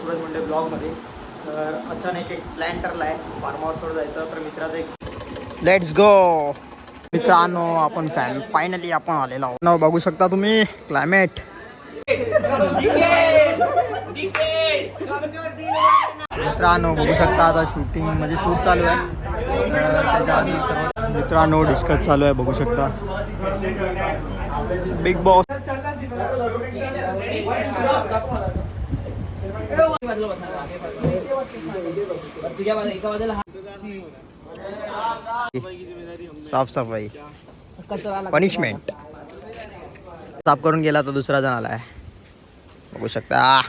सूरज मुंडे ब्लॉगमध्ये. तर अचानक एक प्लॅन ठरला आहे फार्म हाऊसवर जायचं. तर मित्राचं एक लेट्स गो. मित्रांनो आपण फायनली आपण आलेलो आहोत ना. बघू शकता तुम्ही क्लायमेट. मित्रांनो बघू शकता आता शूटिंग म्हणजे शूट चालू आहे. त्याच्या आधी सर्व मित्रांनो डिस्कस चालू आहे. बघू शकता बिग बॉस. साफसफाई पनिशमेंट. साफ करून गेला तर दुसरा जण आलाय. बघू शकता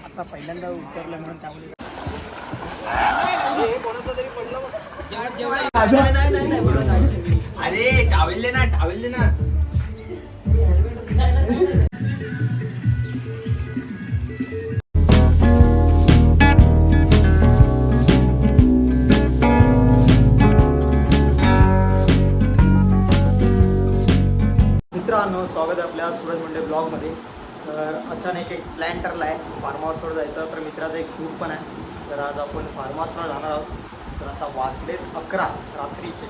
आता पहिल्यांदा उतरलं म्हणून त्यामुळे अरे टावेल ना टावेल ना. मित्रांनो स्वागत आहे आपल्या सूरज मुंडे ब्लॉगमध्ये. तर अचानक एक प्लॅन ठरला आहे फार्म हाऊसवर जायचं. तर मित्राचं एक शूट पण आहे. तर आज आपण फार्म हाऊसला जाणार आहोत. तर आता वाजलेत 11 रात्रीचे.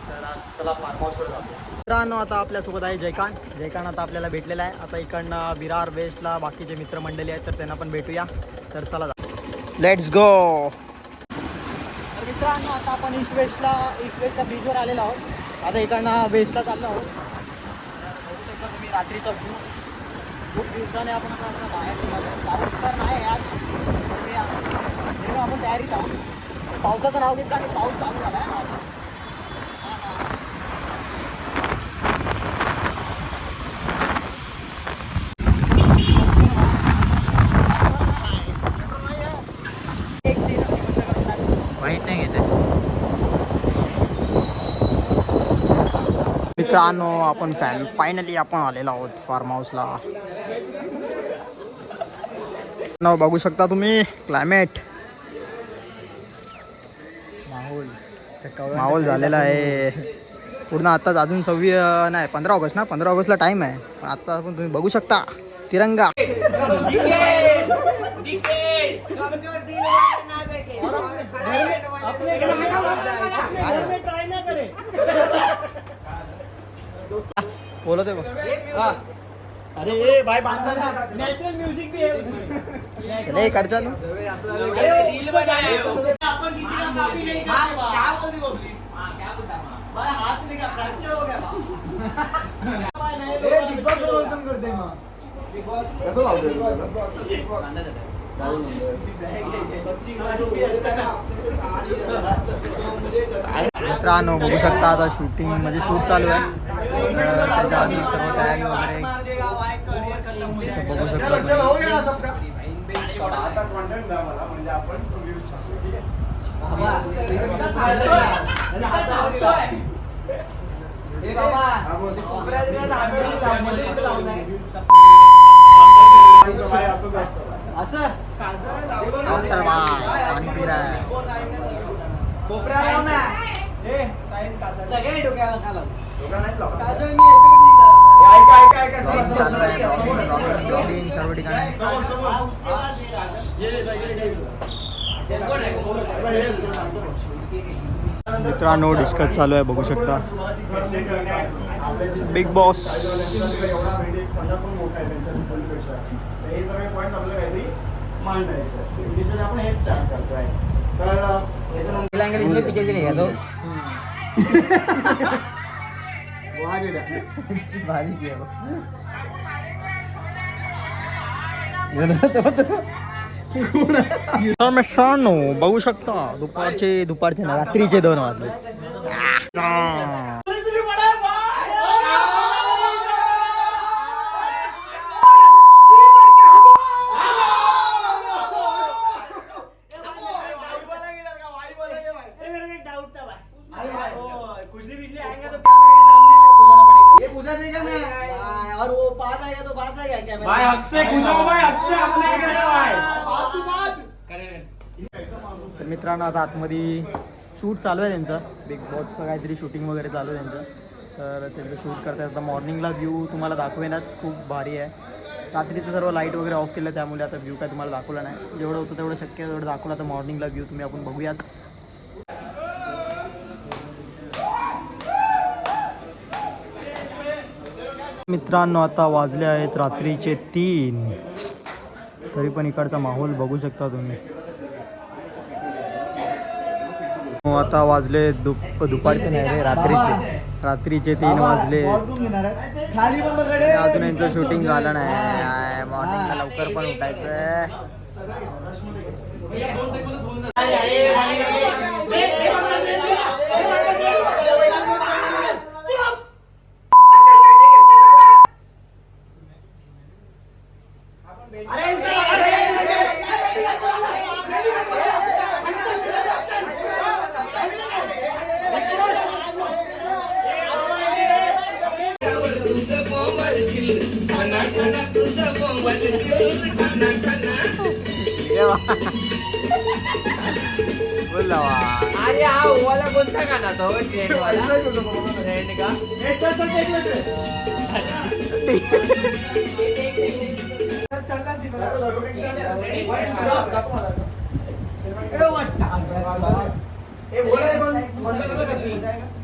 तर आज चला फार्म हाऊसवर जातो. मित्रांनो आता आपल्यासोबत आहे जयकांत. जयकांत आता आपल्याला भेटलेला आहे. आता इकडनं विरार वेस्टला बाकीचे मित्रमंडळी आहेत तर त्यांना पण भेटूया. तर चला जा लेट्स गो. तर मित्रांनो आता आपण ईस्ट वेस्टला बीचवर आलेलो आहोत. आता इकडनं वेस्टला चाललो आहोत. तुम्ही रात्रीचा व्यू खूप दिवसाने आपण आता बाहेर निघालो. पाऊस तर नाही आज. आपण तयारीत आहोत. पावसाचं नाव घेतलं आणि पाऊस चालू झाला आहे. वाईट नाही घेते. मित्रांनो आपण फायनली आपण आलेलो आहोत फार्म हाऊसला. बघू शकता तुम्ही क्लायमेट. माहोल झालेला आहे पूर्ण. आताच अजून 15 ऑगस्ट ना. 15 ऑगस्टला टाईम आहे. पण आता आपण तुम्ही बघू शकता तिरंगा. बोलत आहे बघ. अरे ए भाई बांधा ना. नॅचरल म्युझिक भी है उसमें. चले कर चलो. रील बनाया अपन किसी का कॉपी नहीं करते बा. क्या बोल दी पब्लिक. हां क्या बोलता भाई हाथ में का फ्रैक्चर हो गया बा. ए बिग बॉस वेलकम करते मग. बिग बॉस कसं लावतो. मित्रांनो बघू शकता आता शूटिंग म्हणजे शूट चालू आहे. त्याच्या आधी सर्व तयारी वगैरे बघू शकता. असं पाणी पी रहा है. कोपऱ्या लाव ना. सगळे डोक्याला खाला. सर्व ठिकाणी मित्रांनो डिस्कस चालू आहे. बघू शकता बिग बॉस. हे सगळे पॉईंट आपल्याला काहीतरी मांडायचे. आपण हेच स्टार्ट करतोय. मित्रांनो बघू शकता दुपारचे ना रात्रीचे 2 वाजले. और वो पास आएगा तो पास आएगा क्या भाई. हक से पूछो भाई. हक से अपने तर मित्रांनो आता आतमध्ये शूट चालू आहे त्यांचं. बिग बॉसचं काहीतरी शूटिंग वगैरे चालू आहे त्यांचं. तर त्यांचं शूट करतात. आता मॉर्निंगला व्ह्यू तुम्हाला दाखवेनच. खूप भारी आहे. रात्रीचं सर्व लाईट वगैरे ऑफ केलं, त्यामुळे आता व्ह्यू काय तुम्हाला दाखवला नाही. जेवढं होतं तेवढं शक्य तेवढं दाखवलं. तर मॉर्निंगला व्ह्यू तुम्ही आपण बघूयाच. मित्रांनो आता वाजले आहेत रात्रीचे 3, तरी पण इकडचा माहोल बघू शकता तुम्ही. आता वाजले दुपारचे नाही रे, रात्रीचे 3 वाजले. अजून यांचं शूटिंग झालं नाही. मॉर्निंगला लवकर पण उठायचं. बोल अरे हा ओवाला कोणता गाणा तो ट्रेंड वाला ट्रेंड का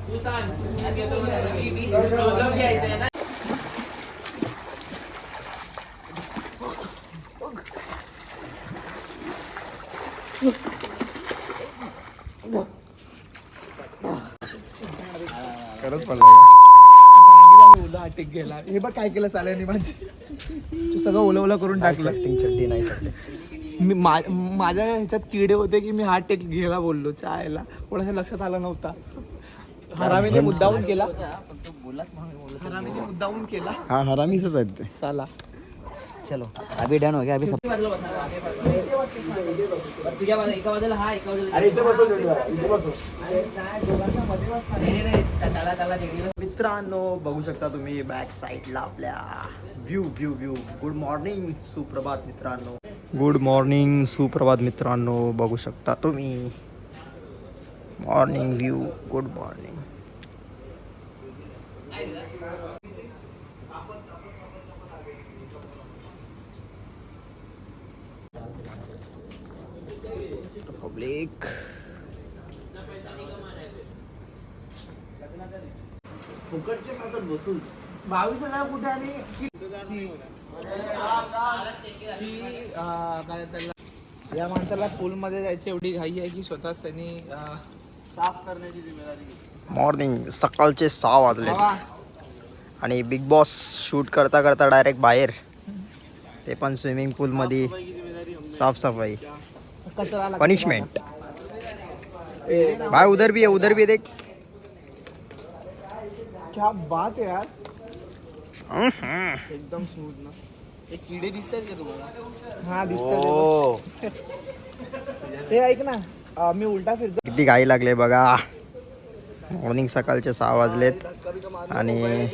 तू सांग घ्यायचंय ना. खरंच पडलं गेला. हे बघ काय केलं चालेल माझी. तू सगळं ओलं ओलं करून टाकलं. चड्डी नाही मी माझ्या ह्याच्यात किडे होते की मी हा टेक घ्यायला बोललो चायला, कोणाच्या लक्षात आला नव्हता. हरामीने मुद्दामून केला. हरामीने मुद्दामून केला. हा हरामीच आहे ते साला. चलो अभी डन हो गया. अभी सब तुझ्या बाजूला एका बाजूला हा एका बाजूला अरे इथे बसव, इथे बसव. मित्रांनो बघू शकता तुम्ही बॅक साईडला आपल्या व्ह्यू. गुड मॉर्निंग सुप्रभात मित्रांनो. गुड मॉर्निंग सुप्रभात मित्रांनो, बघू शकता तुम्ही morning view. Good morning. Public फुकटचे खातात बसून 22,000 कुठे आले. या माणसाला पूल मध्ये जायची एवढी घाई आहे की स्वतःच त्यांनी साफ करण्याची जिम्मेदारी घेतली. मॉर्निंग सकाळचे 6 वाजले आणि बिग बॉस शूट करता करता डायरेक्ट बाहेर, ते पण स्विमिंग पूल मध्ये साफसफाई. पनिशमेंट भाई उधर भी देख. क्या बात है यार. एकदम स्मूथ ना. एक किडे दिसतात का तुम्हाला? हा दिसतात. ते ऐक ना, मी उलटा फिरतो. किती घाई लागले बघा. मॉर्निंग सकाळचे 6 वाजलेत आणि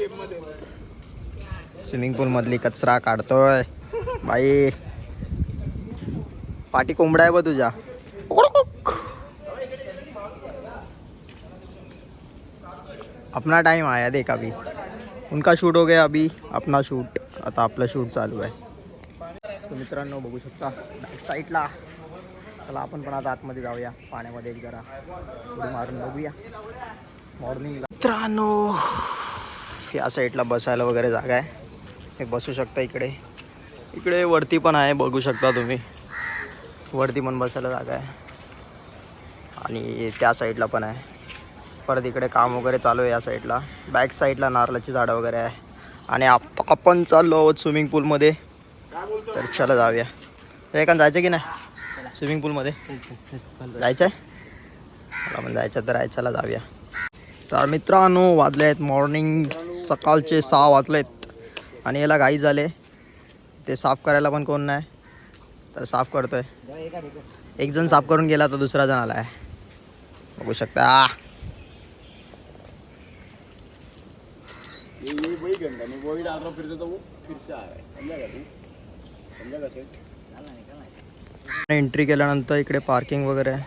स्विमिंग पूल मधली कचरा काढतोय बाई. पाठी कोंबडा आहे बा तुझ्या. अपना टाइम आया देख. अभी उनका शूट हो गया, अभी अपना शूट. आता आपलं शूट चालू आहे. तर मित्रांनो बघू शकता बॅक साईडला. चला आपण पण आता आतमध्ये जाऊया पाण्यामध्ये, एक जरा उडी मारून बघूया मॉर्निंगला. मित्रांनो या साईडला बसायला वगैरे जागा आहे, एक बसू शकता. इकडे वरती पण आहे, बघू शकता तुम्ही. वरती पण बसायला जागा आहे आणि त्या साईडला पण आहे. परत इकडे काम वगैरे चालू आहे या साईडला. बॅक साईडला नारळाची झाडं वगैरे आहे. आणि आपण चाललो आहोत स्विमिंग पूलमध्ये. तर चला जाऊया. एका जायचं की नाही स्विमिंग पूलमध्ये? जायचं आहे. मला पण जायचं तर आहे. चला जाऊया. तर मित्रांनो वाजले आहेत मॉर्निंग सकाळचे 6 वाजलेत आणि याला घाई झाले. ते साफ करायला पण कोण नाही, तर साफ करतोय. एक जण साफ करून गेला तर दुसरा जण आला आहे, बघू शकता. एंट्री केल्यानंतर इकडे पार्किंग वगैरे आहे.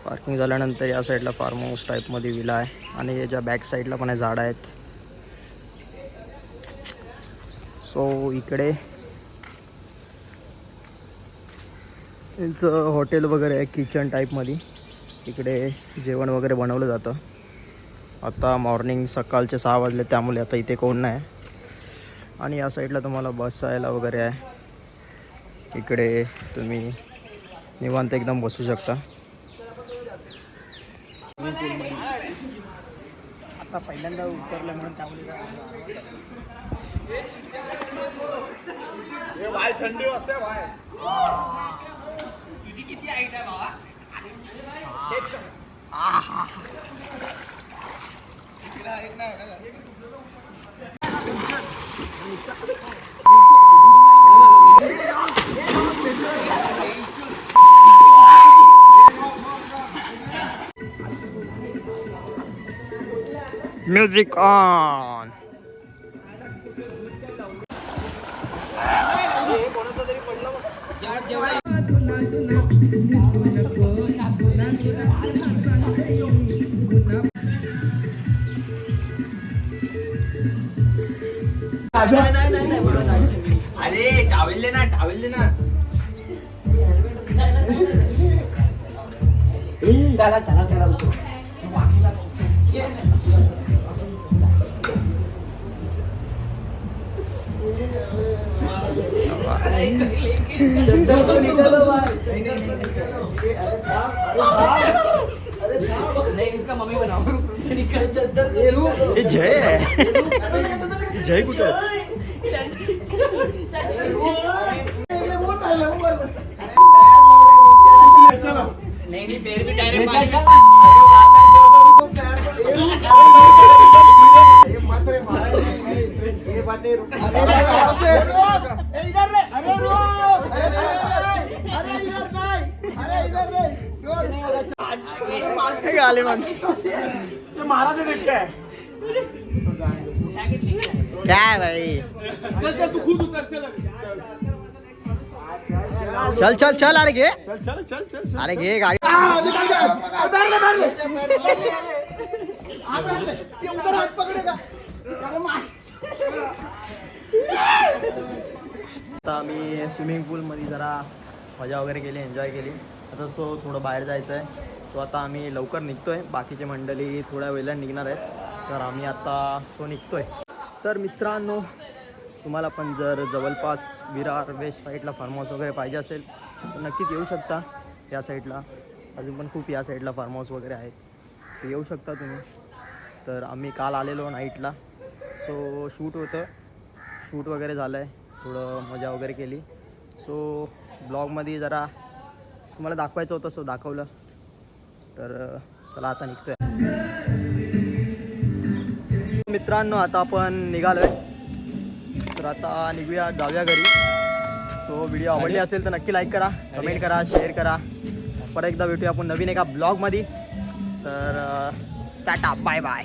पार्किंग झाल्यानंतर या साईडला फार्म हाऊस टाईपमध्ये विला आहे आणि याच्या बॅक साईडला पण झाडं आहेत. सो इकडे यांचं हॉटेल वगैरे आहे किचन टाईपमध्ये. इकडे जेवण वगैरे बनवलं जातं. आता मॉर्निंग सकाळचे 6 वाजले त्यामुळे आता इथे कोण नाही. आणि या साईडला तुम्हाला बसायला वगैरे आहे. इकडे तुम्ही निवांत एकदम बसू शकता. आता पहिल्यांदा उतरलं म्हणून त्यामुळे थंडी वाजते बाहेर. तुझी किती हाईट आहे बाबा? Music on. अरे टावेल ना टावेल ना. नहीं इसका मम्मी बनाओ. हे जय आहे. जय कुठे नहीं नहीं पैर भी डायरेक्ट आले मग काय भाई. तू खुद उतर चल. चल चल चल. अरे घे चल चल चल. अरे घे गाडी. आता आम्ही स्विमिंग पूलमध्ये जरा मजा वगैरे केली, एन्जॉय केली. आता सो थोडं बाहेर जायचं आहे. सो आता आम्ही लवकर निघतो आहे. बाकीचे मंडळी थोड्या वेळेला निघणार आहेत. तर आम्ही आता निघतो आहे. तर मित्रांनो, तुम्हाला पण जर जवळपास विरार वेस्ट साईडला फार्म हाऊस वगैरे पाहिजे असेल तर नक्कीच येऊ शकता. या साईडला अजून पण खूप या साईडला फार्म हाऊस वगैरे आहेत, तर येऊ शकता तुम्ही. तर आम्ही काल आलेलो नाईटला. सो शूट होतं, शूट वगैरे झालं आहे, थोडं मजा वगैरे केली. सो ब्लॉगमध्ये जरा तुम्हाला दाखवायचं होतं, सो दाखवलं. तर चला आता निघतो आहे. मित्रांनो, आता आपण निघालो आहे. तर आता निघूया, जाऊया घरी. सो व्हिडिओ आवडली असेल तर नक्की लाईक करा, कमेंट करा, शेअर करा. परत एकदा भेटूया आपण नवीन एका ब्लॉगमध्ये. तर टाटा, बाय बाय.